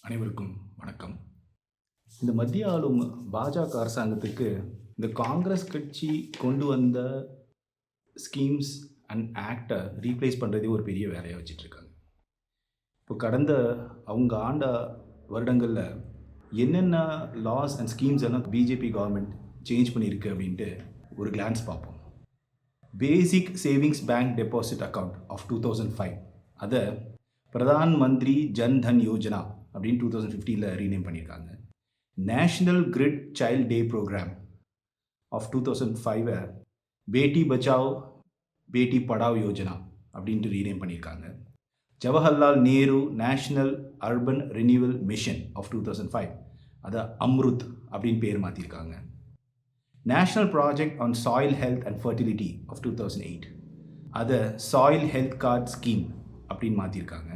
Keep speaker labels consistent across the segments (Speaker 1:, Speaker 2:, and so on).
Speaker 1: அனைவருக்கும் வணக்கம். இந்த மத்திய ஆளும் பாஜக அரசாங்கத்துக்கு இந்த காங்கிரஸ் கட்சி கொண்டு வந்த ஸ்கீம்ஸ் அண்ட் ஆக்டை ரீப்ளேஸ் பண்ணுறதே ஒரு பெரிய வேலையாக வச்சிட்ருக்காங்க. இப்போ கடந்த அவங்க ஆண்ட வருடங்களில் என்னென்ன லாஸ் அண்ட் ஸ்கீம்ஸ் எல்லாம் பிஜேபி கவர்மெண்ட் சேஞ்ச் பண்ணியிருக்கு அப்படின்ட்டு ஒரு கிளான்ஸ் பார்ப்போம். Basic savings bank deposit account of 2005 அதை பிரதான் மந்திரி ஜன் தன் யோஜனா அப்படின்னு 2015 ரீநேம் பண்ணியிருக்காங்க. National girl child day programme of 2005 Beti Bachao Beti Padhao Yojana அப்படின்ட்டு ரீநேம் பண்ணியிருக்காங்க. Jawaharlal Nehru national urban renewal mission of 2005 அதை அம்ருத் அப்படின்னு பேர் மாற்றிருக்காங்க. National project on soil health and fertility of 2008 அதை சாயில் ஹெல்த் கார்ட் ஸ்கீம் அப்படின்னு மாற்றிருக்காங்க.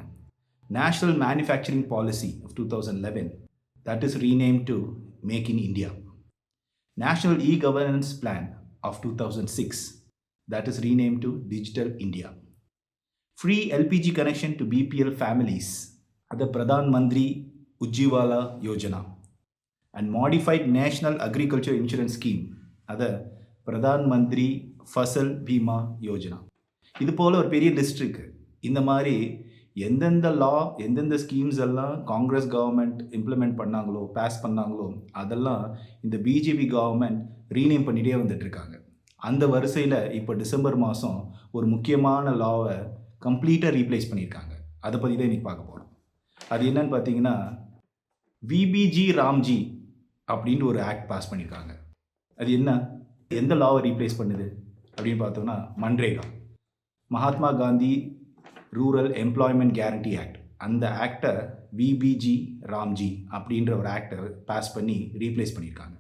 Speaker 1: National Manufacturing Policy of 2011 that is renamed to Make in India. National E-Governance Plan of 2006 that is renamed to Digital India. Free LPG connection to BPL families at the Pradhan Mantri Ujjivala Yojana and modified National Agriculture Insurance Scheme at the Pradhan Mantri Fasal Bima Yojana. இது போல ஒரு பெரிய list இருக்கு. இந்த மாதிரி எந்தெந்த லா எந்தெந்த schemes எல்லாம் காங்கிரஸ் கவர்மெண்ட் இம்ப்ளிமெண்ட் பண்ணாங்களோ பாஸ் பண்ணாங்களோ அதெல்லாம் இந்த பிஜேபி கவர்மெண்ட் ரீநேம் பண்ணிகிட்டே வந்துட்டுருக்காங்க. அந்த வரிசையில் இப்போ டிசம்பர் மாதம் ஒரு முக்கியமான லாவை கம்ப்ளீட்டாக ரீப்ளேஸ் பண்ணியிருக்காங்க. அதை பற்றி தான் இன்றைக்கி பார்க்க போகிறோம். அது என்னன்னு பார்த்தீங்கன்னா விபிஜி ராம்ஜி அப்படின்ட்டு ஒரு ஆக்ட் பாஸ் பண்ணியிருக்காங்க. அது என்ன, எந்த லாவை ரீப்ளேஸ் பண்ணுது அப்படின்னு பார்த்தோம்னா MNREGA, Mahatma Gandhi rural employment guarantee act, அந்த ஆக்டை விபிஜி ராம்ஜி அப்படின்ற ஒரு ஆக்டை பாஸ் பண்ணி ரீப்ளேஸ் பண்ணியிருக்காங்க.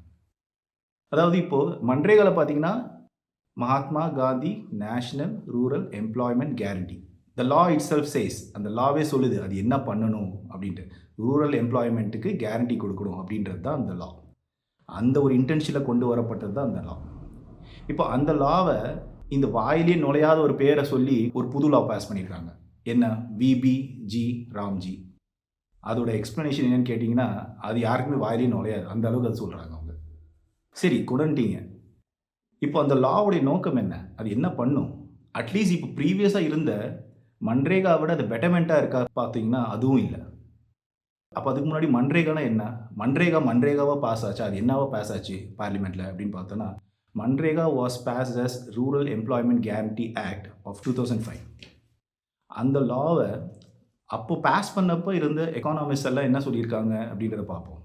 Speaker 1: அதாவது இப்போது மன்ரேகாவில் பார்த்தீங்கன்னா Mahatma Gandhi national rural employment guarantee, the law itself says, அந்த லாவே சொல்லுது அது என்ன பண்ணணும் அப்படின்ட்டு. ரூரல் எம்ப்ளாய்மெண்ட்டுக்கு கேரண்டி கொடுக்கணும் அப்படின்றது தான் அந்த லா. அந்த ஒரு இன்டென்ஷனில் கொண்டு வரப்பட்டது தான் அந்த லா. இப்போ அந்த லாவை இந்த வாயிலே நுழையாத ஒரு பேரை சொல்லி ஒரு புது லா பாஸ் பண்ணியிருக்காங்க. என்ன, விபிஜி ராம்ஜி. அதோட எக்ஸ்ப்ளனேஷன் என்னன்னு கேட்டிங்கன்னா அது யாருக்குமே வாயிலே நுழையாது, அந்த அளவுக்கு அது சொல்கிறாங்க அவங்க. சரி கொண்டுட்டீங்க, இப்போ அந்த லாவுடைய நோக்கம் என்ன, அது என்ன பண்ணும்? அட்லீஸ்ட் இப்போ ப்ரீவியஸாக இருந்த மன்ரேகா விட அது பெட்டர்மெண்ட்டாக இருக்கா பார்த்தீங்கன்னா அதுவும் இல்லை. அப்போ அதுக்கு முன்னாடி மன்ரேகானா என்ன, மன்ரேகாவாக பாஸ் ஆச்சு, அது என்னவா பாஸ் ஆச்சு பார்லிமெண்ட்டில் அப்படின்னு பார்த்தோன்னா MNREGA was passed as rural employment guarantee act of 2005. அந்த லாவை அப்போ பாஸ் பண்ணப்போ இருந்த எக்கானமிஸ்ட் எல்லாம் என்ன சொல்லியிருக்காங்க அப்படின்றத பார்ப்போம்.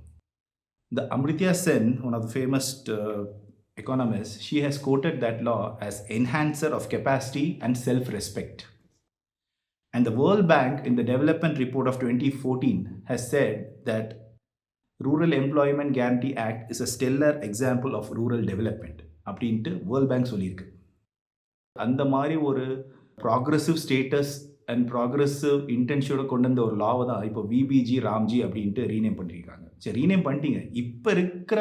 Speaker 1: The Amartya Sen, one of the famous economists, she has quoted that law as enhancer of capacity and self-respect. And the World Bank in the development report of 2014 has said that Rural Employment Guarantee Act is a stellar example of rural development அப்படின்ட்டு world bank சொல்லியிருக்கு. அந்த மாதிரி ஒரு progressive status and progressive இன்டென்ஷனோட கொண்டு வந்த ஒரு லாவை தான் இப்போ விபிஜி ராம்ஜி அப்படின்ட்டு ரீநேம் பண்ணியிருக்காங்க. சரி, ரீநேம் பண்ணிட்டீங்க, இப்போ இருக்கிற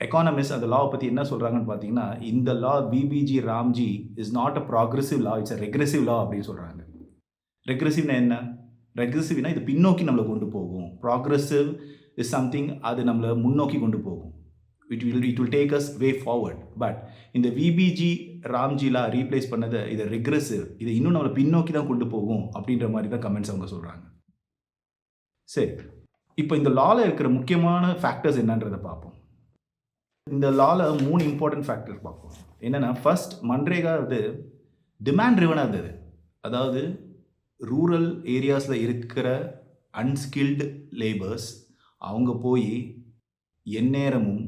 Speaker 1: எக்கானமிஸ்ட் அந்த லாவை பற்றி என்ன சொல்கிறாங்கன்னு பார்த்தீங்கன்னா இந்த law VBG Ramji is not a progressive law, it's a regressive law அப்படின்னு சொல்கிறாங்க. ரெக்ரெசிவ்னா என்ன, ரெக்ரெசிவ்னா இது பின்னோக்கி நம்மளை கொண்டு போகும். ப்ராக்ரெசிவ் இஸ் சம்திங் அது நம்மளை முன்னோக்கி கொண்டு போகும். It will take us way forward. But இந்த விபிஜி ராம்ஜிலா ரீப்ளேஸ் பண்ணதை இதை ரெக்ரெசிவ், இதை இன்னும் நம்மளை பின்னோக்கி தான் கொண்டு போகும் அப்படின்ற மாதிரி தான் கமெண்ட்ஸ் அவங்க சொல்கிறாங்க. சரி, இப்போ இந்த லாவில் இருக்கிற முக்கியமான ஃபேக்டர்ஸ் என்னன்றதை பார்ப்போம். இந்த லாவில் 3 இம்பார்ட்டன்ட் ஃபேக்டர்ஸ் பார்ப்போம். என்னென்னா ஃபர்ஸ்ட், மன்ரேகா அது டிமாண்ட் ட்ரிவனாக இருந்தது. அதாவது ரூரல் ஏரியாஸில் இருக்கிற அன்ஸ்கில்டு லேபர்ஸ் அவங்க போய் எந்நேரமும்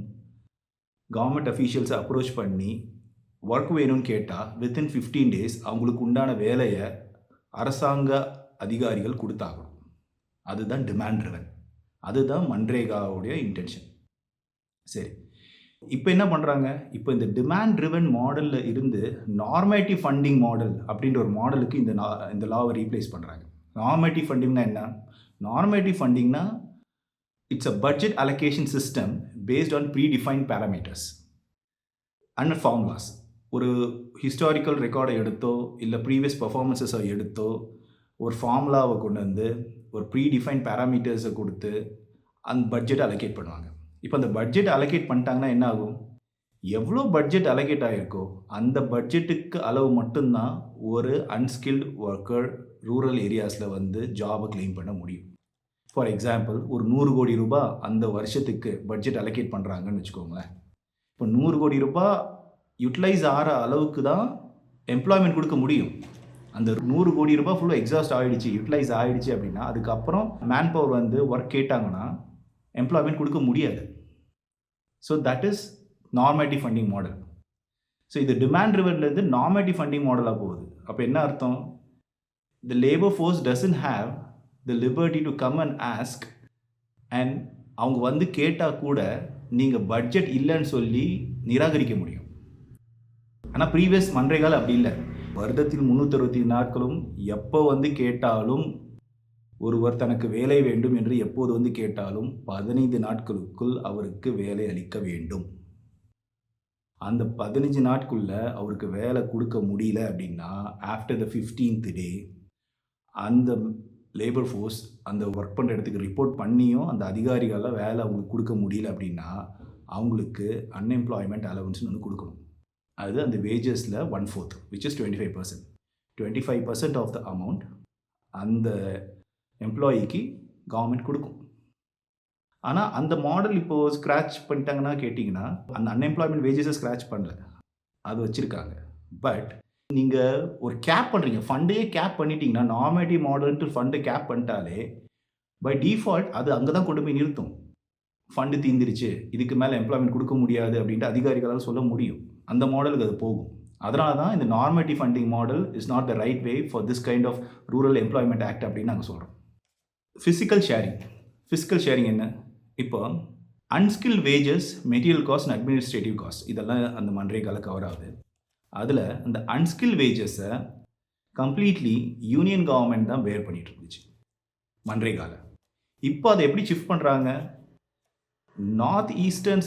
Speaker 1: கவர்மெண்ட் அஃபீஷியல்ஸை அப்ரோச் பண்ணி ஒர்க் வேணும்னு கேட்டால் வித்தின் 15 days அவங்களுக்கு உண்டான வேலையை அரசாங்க அதிகாரிகள் கொடுத்தாகணும். அதுதான் டிமாண்ட் ட்ரிவன், அதுதான் மன்ரேகாவுடைய இன்டென்ஷன். சரி, இப்போ என்ன பண்ணுறாங்க, இப்போ இந்த டிமாண்ட் ட்ரிவன் மாடலில் இருந்து நார்மேட்டிவ் ஃபண்டிங் மாடல் அப்படின்ற ஒரு மாடலுக்கு இந்த லாவை ரீப்ளேஸ் பண்ணுறாங்க. நார்மேட்டிவ் ஃபண்டிங்னா என்ன, normative ஃபண்டிங்னா it's a budget allocation system based on predefined parameters and formulas. ஒரு ஹிஸ்டாரிக்கல் ரெக்கார்டை எடுத்தோ இல்லை ப்ரீவியஸ் பர்ஃபார்மன்ஸஸை எடுத்தோ ஒரு ஃபார்முலாவை கொண்டு வந்து ஒரு ப்ரீ டிஃபைன் பேராமீட்டர்ஸை கொடுத்து அந்த பட்ஜெட்டை அலோகேட் பண்ணுவாங்க. இப்போ அந்த பட்ஜெட் அலோகேட் பண்ணிட்டாங்கன்னா என்ன ஆகும்? எவ்வளோ பட்ஜெட் அலோகேட் ஆகிருக்கோ அந்த பட்ஜெட்டுக்கு அளவு மட்டும்தான் ஒரு அன்ஸ்கில்டு ஒர்க்கர் ரூரல் ஏரியாஸில் வந்து ஜாபை கிளைம் பண்ண முடியும். ஃபார் எக்ஸாம்பிள், ஒரு 100 கோடி ரூபாய் அந்த வருஷத்துக்கு பட்ஜெட் அலோகேட் பண்ணுறாங்கன்னு வச்சுக்கோங்களேன். இப்போ 100 கோடி ரூபாய் யூட்டிலைஸ் ஆகிற அளவுக்கு தான் எம்ப்ளாய்மெண்ட் கொடுக்க முடியும். அந்த 100 கோடி ரூபாய் ஃபுல்லாக எக்ஸாஸ்ட் ஆகிடுச்சு, யூட்டிலைஸ் ஆகிடுச்சு அப்படின்னா அதுக்கப்புறம் மேன் பவர் வந்து ஒர்க் கேட்டாங்கன்னா எம்ப்ளாய்மெண்ட் கொடுக்க முடியாது. So that is normative funding model. So இது டிமாண்ட் ட்ரிவன்லேருந்து நார்மேட்டிவ் ஃபண்டிங் மாடலாக போகுது. அப்போ என்ன அர்த்தம்? த labour force doesn't have the liberty to come and ask, and அவங்க வந்து கேட்டால் கூட நீங்கள் பட்ஜெட் இல்லைன்னு சொல்லி நிராகரிக்க முடியும். ஆனால் ப்ரீவியஸ் மன்ரேகால அப்படி இல்லை. வருடத்தில் 365 நாட்களும் எப்போ வந்து கேட்டாலும், ஒருவர் தனக்கு வேலை வேண்டும் என்று எப்போது வந்து கேட்டாலும் 15 நாட்களுக்குள் அவருக்கு வேலை அளிக்க வேண்டும். அந்த 15 நாட்குள்ள அவருக்கு வேலை கொடுக்க முடியல அப்படின்னா ஆஃப்டர் த 15th டே அந்த லேபர் ஃபோர்ஸ் அந்த ஒர்க் பண்ணுற இடத்துக்கு ரிப்போர்ட் பண்ணியும் அந்த அதிகாரிகளால் வேலை அவங்களுக்கு கொடுக்க முடியல அப்படின்னா அவங்களுக்கு அன்எம்ப்ளாய்மெண்ட் அலவன்ஸ்னு ஒன்று கொடுக்கணும். அது அந்த வேஜஸில் 1/4 which is 25%. 25% of the amount அந்த எம்ப்ளாயிக்கு கவர்மெண்ட் கொடுக்கும். ஆனால் அந்த மாடல் இப்போது ஸ்க்ராட்ச் பண்ணிட்டாங்கன்னா கேட்டிங்கன்னா அந்த அன்எம்ப்ளாய்மெண்ட் வேஜஸை ஸ்க்ராட்ச் பண்ணல, அது வச்சுருக்காங்க. பட் நீங்கள் ஒரு கேப் பண்ணுறீங்க, ஃபண்டையே கேப் பண்ணிட்டீங்கன்னா, நார்மேட்டிவ் மாடல்ன்ட்டு ஃபண்டை கேப் பண்ணிட்டாலே பை டிஃபால்ட் அது அங்கே தான் கொண்டு போய் நிறுத்தும். ஃபண்டு தீர்ந்துருச்சு, இதுக்கு மேலே எம்ப்ளாய்மெண்ட் கொடுக்க முடியாது அப்படின்ட்டு அதிகாரிகளால் சொல்ல முடியும். அந்த மாடலுக்கு அது போகும். அதனால தான் இந்த normative funding model is not the right way for this kind of rural employment act அப்படின்னு நாங்கள் சொல்கிறோம். ஃபிசிக்கல் ஷேரிங் என்ன? இப்போ unskilled wages, material cost and administrative cost இதெல்லாம் அந்த மன்ரேகால கவர் ஆகுது. அதில் அந்த அன்ஸ்கில்ட் வேஜஸை கம்ப்ளீட்லி யூனியன் கவர்மெண்ட் தான் பேர் பண்ணிட்டு இருந்துச்சு மன்ரேகால. இப்போ அதை எப்படி ஷிஃப்ட் பண்ணுறாங்க? நார்த் ஈஸ்டர்ன்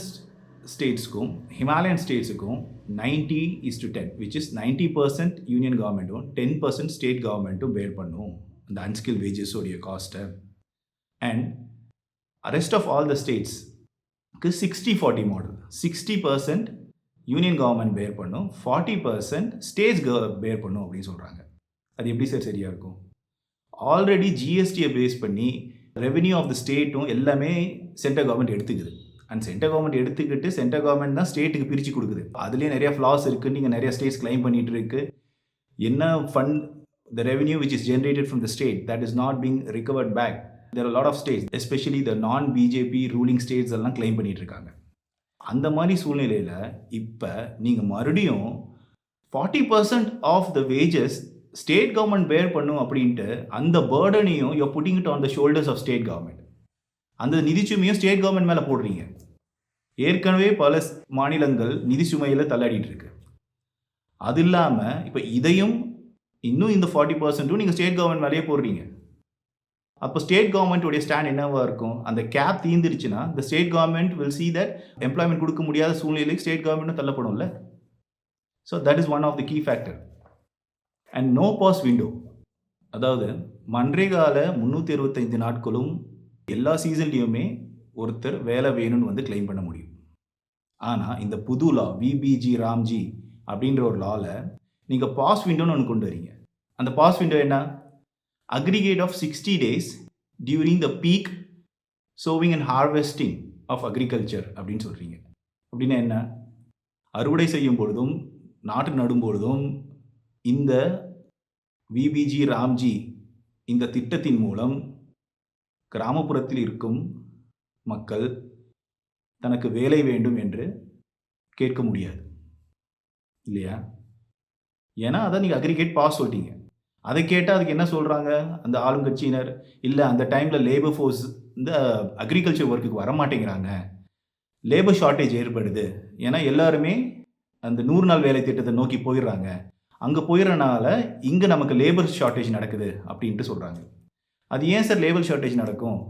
Speaker 1: ஸ்டேட்ஸுக்கும் ஹிமாலயன் ஸ்டேட்ஸுக்கும் 90:10 which is 90% யூனியன் கவர்மெண்ட்டும் 10% ஸ்டேட் கவர்மெண்ட்டும் பேர் பண்ணும் அந்த அன்ஸ்கில் வேஜஸோடைய காஸ்ட்டை. And rest of all the ஸ்டேட்ஸ்க்கு 60-40 மாடல். 60% யூனியன் கவர்மெண்ட் பேர் பண்ணும், 40% ஸ்டேட்ஸ் பேர் பண்ணும் அப்படின்னு சொல்கிறாங்க. அது எப்படி சார் சரியாக இருக்கும்? ஆல்ரெடி ஜிஎஸ்டியை பேஸ் பண்ணி ரெவென்யூ ஆஃப் த ஸ்டேட்டும் எல்லாமே சென்ட்ரல் கவர்மெண்ட் எடுத்துக்குது. அண்ட் சென்ட்ரல் கவர்மெண்ட் எடுத்துக்கிட்டு சென்ட்ரல் கவர்மெண்ட் தான் ஸ்டேட்டுக்கு பிரித்து கொடுக்குது. அதுலேயே நிறைய ஃப்ளாஸ் இருக்குது. நீங்கள் நிறைய ஸ்டேட்ஸ் கிளைம் பண்ணிகிட்டு இருக்கு. என்ன fund the revenue which is generated from the state that is not being recovered back. There are lot of states, especially the non BJP ruling states எல்லாம் கிளைம் பண்ணிகிட்டு இருக்காங்க. அந்த மாதிரி சூழ்நிலையில் இப்போ நீங்கள் மறுபடியும் 40% of the wages state government bear பண்ணும் அப்படின்ட்டு அந்த பேர்டனையும் you putting it on the shoulders of state government. அந்த நிதிச்சுமையும் ஸ்டேட் கவர்மெண்ட் மேலே போடுறீங்க. ஏற்கனவே பல மாநிலங்கள் நிதி சுமையில் தள்ளாடிட்டு இருக்கு. அது இல்லாமல் இப்போ இதையும் இன்னும் இந்த 40%ம் நீங்கள் ஸ்டேட் கவர்மெண்ட் மேலேயே போடுறீங்க. அப்போ ஸ்டேட் கவர்மெண்ட்டுடைய ஸ்டாண்ட் என்னவா இருக்கும்? அந்த கேப் தீர்ந்துருச்சுன்னா இந்த state government will see that employment கொடுக்க முடியாத சூழ்நிலைக்கு ஸ்டேட் கவர்மெண்ட்டும் தள்ளப்படும்ல. So that is one of the key factor. And no pass window, அதாவது மன்ரேகால 365 நாட்களும் எல்லா சீசன்லேயுமே ஒருத்தர் வேலை வேணும்னு வந்து கிளைம் பண்ண முடியும். ஆனால் இந்த புது லா விபிஜி ராம்ஜி அப்படின்ற ஒரு லாவில் நீங்கள் பாஸ் விண்டோன்னு ஒன்று கொண்டு வரீங்க. அந்த பாஸ் விண்டோ என்ன? aggregate of 60 days during the peak sowing and harvesting of agriculture அப்படின்னு சொல்கிறீங்க. அப்படின்னா என்ன? அறுவடை செய்யும் பொழுதும் நாட்டு நடும் பொழுதும் இந்த விபிஜி ராம்ஜி இந்த திட்டத்தின் மூலம் கிராமப்புறத்தில் இருக்கும் மக்கள் தனக்கு வேலை வேண்டும் என்று கேட்க முடியாது இல்லையா? ஏன்னா அதை நீங்கள் அக்ரிகேட் பாஸ் சொல்லிட்டீங்க. அதை கேட்டால் அதுக்கு என்ன சொல்கிறாங்க அந்த ஆளுங்கட்சியினர்? இல்லை, அந்த டைமில் லேபர் ஃபோர்ஸ் இந்த அக்ரிகல்ச்சர் ஒர்க்குக்கு வரமாட்டேங்கிறாங்க, லேபர் ஷார்ட்டேஜ் ஏற்படுது. ஏன்னா எல்லாருமே அந்த 100 நாள் வேலை திட்டத்தை நோக்கி போயிடுறாங்க. அங்கே போயிடறனால இங்கே நமக்கு லேபர் ஷார்ட்டேஜ் நடக்குது அப்படின்ட்டு சொல்கிறாங்க. அது ஏன் சார் லேபர் ஷார்ட்டேஜ் நடக்கும்?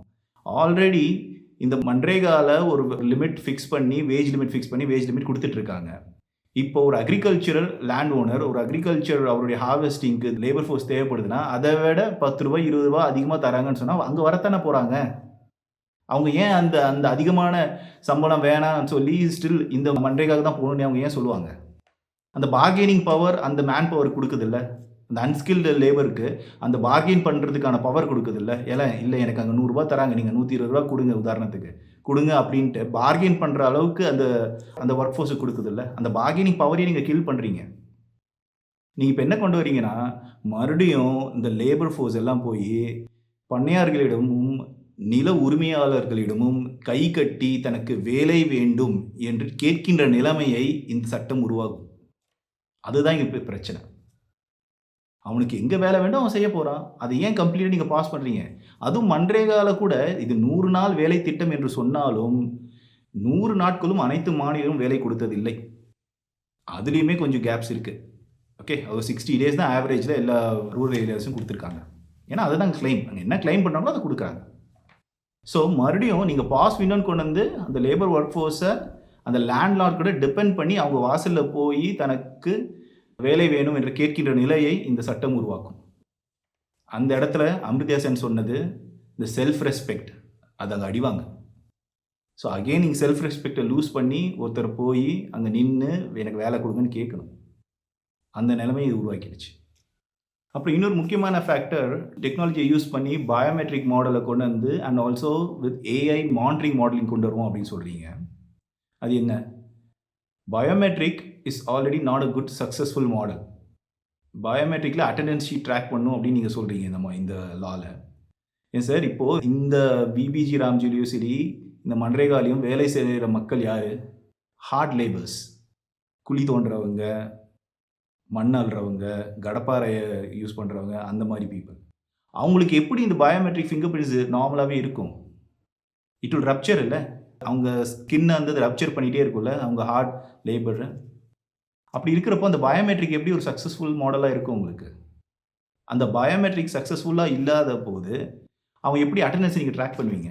Speaker 1: ஆல்ரெடி இந்த மன்ரேகாவில் ஒரு லிமிட் ஃபிக்ஸ் பண்ணி வேஜ் லிமிட் கொடுத்துட்ருக்காங்க. இப்போ ஒரு அக்ரிகல்ச்சரல் லேண்ட் ஓனர், ஒரு அக்ரிகல்ச்சர் அவருடைய ஹார்வெஸ்டிங்க்கு லேபர் ஃபோர்ஸ் தேவைப்படுதுன்னா, அதை விட ரூ. 10 ரூ. 20 அதிகமா தராங்கன்னு சொன்னா, அங்க வரத்தானே போறாங்க. அவங்க ஏன் அந்த அந்த அதிகமான சம்பளம் வேணாம்னு சொல்லி ஸ்டில் இந்த மன்ரேகாவுக்கு தான் போகணும்னு அவங்க ஏன் சொல்லுவாங்க? அந்த பார்கெனிங் பவர் அந்த மேன் பவர் குடுக்குதுல்ல. அந்த அன்ஸ்கில்டு லேபருக்கு அந்த பார்கெயின் பண்றதுக்கான பவர் குடுக்குதுல்ல. இல்ல எனக்கு அங்க ரூ. 100 தராங்க. நீங்க ரூ. 120 குடுங்க உதாரணத்துக்கு. குடுங்க அப்படின்ட்டு பார்கெயின் பண்ற அளவுக்கு அந்த அந்த வொர்க் ஃபோர்ஸ் குடுக்குதுல்ல. அந்த பார்கெனிங் பவரையும் நீங்க கில் பண்றீங்க. நீங்க இப்ப என்ன கொண்டு வரீங்கன்னா, மறுபடியும் இந்த லேபர் ஃபோர்ஸ் எல்லாம் போயி பண்ணையார்களிடமும், நில உரிமையாளர்களிடமும் கை கட்டி தனக்கு வேலை வேண்டும் என்று கேட்கின்ற நிலைமையை இந்த சட்டம் உருவாக்கும். அதுதான் இங்க பிரச்சனை. அவனுக்கு எங்க வேலை வேண்டும் அவன் செய்ய போறான். அதை ஏன் கம்ப்ளீட்டா நீங்க பாஸ் பண்றீங்க? அதுவும் மன்ரேகால கூட இது 100 நாள் வேலை திட்டம் என்று சொன்னாலும், 100 நாட்களும் அனைத்து மாநிலங்களும் வேலை கொடுத்ததில்லை. அதுலயுமே கொஞ்சம் கேப்ஸ் இருக்கு. ஓகே. ஒரு 60 டேஸ் தான் ஆவரேஜ்ல எல்லா ரூரல் ஏரியாஸும் குடுத்துருக்காங்க. ஏன்னா அதுதான் கிளைம். அங்க என்ன கிளைம் பண்றாங்களோ அதை குடுக்குறாங்க. ஸோ மறுபடியும் நீங்க பாஸ் விண்டோன்னு கொண்டு வந்து அந்த லேபர் ஒர்க் ஃபோர்ஸை அந்த லேண்ட் லார்ட் கூட டிபெண்ட் பண்ணி அவங்க வாசல்ல போய் தனக்கு வேலை வேணும் என்று கேட்கின்ற நிலையை இந்த சட்டம் உருவாக்கும். அந்த இடத்துல அமிர்தா சென் சொன்னது இந்த செல்ஃப் ரெஸ்பெக்ட் அது அங்கே அடிவாங்க. ஸோ அகெயின் நீங்கள் செல்ஃப் ரெஸ்பெக்டை லூஸ் பண்ணி ஒருத்தர் போய் அங்கே நின்று எனக்கு வேலை கொடுங்கன்னு கேட்கணும். அந்த நிலைமையை இது உருவாக்கிடுச்சு. அப்புறம் இன்னொரு முக்கியமான ஃபேக்டர், டெக்னாலஜியை யூஸ் பண்ணி பயோமெட்ரிக் மாடலை கொண்டு வந்து and also with AI monitoring modeling கொண்டு வருவோம் அப்படின்னு சொல்கிறீங்க. அது என்ன? Biometric is already not a good successful model. பயோமெட்ரிக்கில் அட்டெண்டன்ஸ் ஷீட் ட்ராக் பண்ணும் அப்படின்னு நீங்கள் சொல்கிறீங்க இந்த லாவில். ஏன் சார், இப்போது இந்த பிபிஜி ராம்ஜிலையும் சரி இந்த மன்ரேகாலையும் வேலை செய்கிற மக்கள் யார்? ஹார்ட் லேபர்ஸ், குழி தோன்றவங்க, மண் அள்ளுறவங்க, கடப்பாறையை யூஸ் பண்ணுறவங்க, அந்த மாதிரி பீப்புள். அவங்களுக்கு எப்படி இந்த பயோமெட்ரிக் ஃபிங்கர் பிரிண்ட்ஸ் நார்மலாகவே இருக்கும்? இட் வில் ரப்சர் இல்லை? அவங்க ஸ்கின்னை வந்து ரப்சர் பண்ணிகிட்டே இருக்கும்ல அவங்க ஹார்ட் லேபர். அப்படி இருக்கிறப்போ அந்த பயோமெட்ரிக் எப்படி ஒரு சக்ஸஸ்ஃபுல் மாடலாக இருக்கும் உங்களுக்கு? அந்த பயோமெட்ரிக் சக்ஸஸ்ஃபுல்லாக இல்லாத போது அவங்க எப்படி அட்டெண்டன்ஸை நீங்கள் ட்ராக் பண்ணுவீங்க?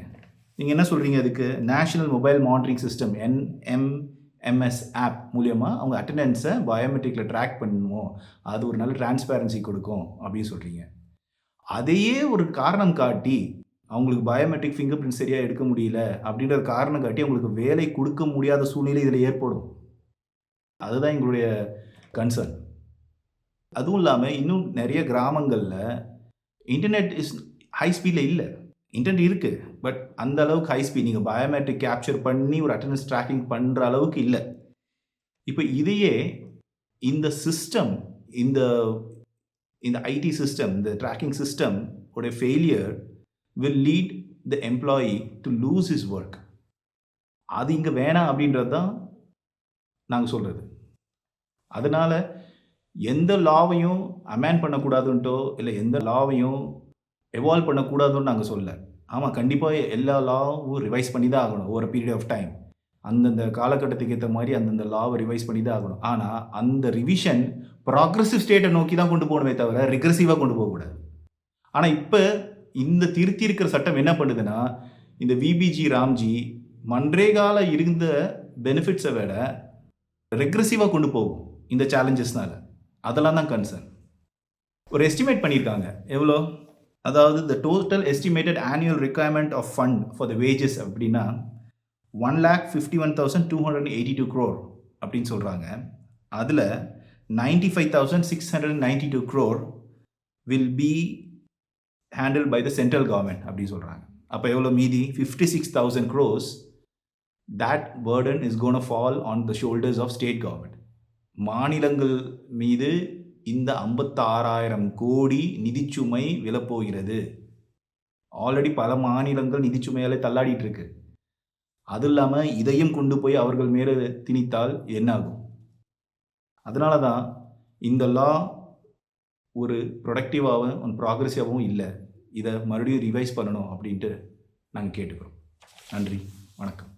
Speaker 1: நீங்கள் என்ன சொல்கிறீங்க? அதுக்கு national mobile monitoring system NMMS app மூலியமாக அவங்க அட்டெண்டன்ஸை பயோமெட்ரிக்கில் ட்ராக் பண்ணுவோம், அது ஒரு நல்ல டிரான்ஸ்பேரன்சி கொடுக்கும் அப்படின்னு சொல்கிறீங்க. அதையே ஒரு காரணம் காட்டி அவங்களுக்கு பயோமெட்ரிக் ஃபிங்கர் பிரிண்ட் சரியாக எடுக்க முடியல அப்படின்ற காரணம் காட்டி அவங்களுக்கு வேலை கொடுக்க முடியாத சூழ்நிலை இதில் ஏற்படும். அதுதான் எங்களுடைய கன்சர்ன். அதுவும் இல்லாமல் இன்னும் நிறைய கிராமங்களில் இன்டர்நெட் ஹை ஸ்பீடில் இல்லை. இன்டர்நெட் இருக்குது, பட் அந்த அளவுக்கு ஹை ஸ்பீட் நீங்கள் பயோமெட்ரிக் கேப்சர் பண்ணி ஒரு அட்டெண்டன்ஸ் ட்ராக்கிங் பண்ணுற அளவுக்கு இல்லை. இப்போ இதையே இந்த சிஸ்டம், இந்த இந்த ஐடி சிஸ்டம், இந்த ட்ராக்கிங் சிஸ்டம் உடைய failure will lead the employee to lose his work. அது இங்கே வேணாம் அப்படின்றது தான் நாங்கள் சொல்கிறது. அதனால் எந்த லாவையும் அமெண்ட் பண்ணக்கூடாதுன்ட்டோ இல்லை எந்த லாவையும் எவால்வ் பண்ணக்கூடாதுன்னு நாங்கள் சொல்லலை. ஆமாம், கண்டிப்பாக எல்லா லாவும் ரிவைஸ் பண்ணி தான் ஆகணும் ஓவர் பீரியட் ஆஃப் டைம். அந்தந்த காலகட்டத்துக்கு ஏற்ற மாதிரி அந்தந்த லாவை ரிவைஸ் பண்ணி தான் ஆகணும். ஆனால் அந்த ரிவிஷன் ப்ராக்ரெசிவ் ஸ்டேட்டை நோக்கி தான் கொண்டு போகணுமே தவிர ரிக்ரெசிவாக கொண்டு போகக்கூடாது. ஆனால் இப்போ இந்த திருத்தி இருக்கிற சட்டம் என்ன பண்ணுதுன்னா, இந்த விபிஜி ராம்ஜி மன்ரேகால இருந்த பெனிஃபிட்ஸை விட ரெக்ரெசிவாக கொண்டு போகும் இந்த சேலஞ்சஸ்னால. அதெல்லாம் தான் கன்சர்ன். ஒரு எஸ்டிமேட் பண்ணியிருக்காங்க எவ்வளோ, அதாவது the total estimated annual requirement of fund for the wages அப்படின்னா 1,51,282 crore அப்படின்னு சொல்கிறாங்க. அதில் 95,692 crore will be handled by the central government அப்படி சொல்கிறாங்க. அப்போ எவ்வளோ மீதி? 56,000 crores. that burden is going to fall on the shoulders of state government. மாநிலங்கள் மீது இந்த 56,000 கோடி நிதிச்சுமை விழப்போகிறது. ஆல்ரெடி பல மாநிலங்கள் நிதிச்சுமையாலே தள்ளாடிட்டு இருக்கு. அது இல்லாமல் இதையும் கொண்டு போய் அவர்கள் மேலே திணித்தால் என்ன ஆகும்? அதனால தான் இந்த லா ஒரு ப்ரொடக்டிவாகவும் ப்ராக்ரெசிவாகவும் இல்லை. இதை மறுபடியும் ரிவைஸ் பண்ணணும் அப்படின்ட்டு நாங்கள் கேட்டுக்கிறோம். நன்றி, வணக்கம்.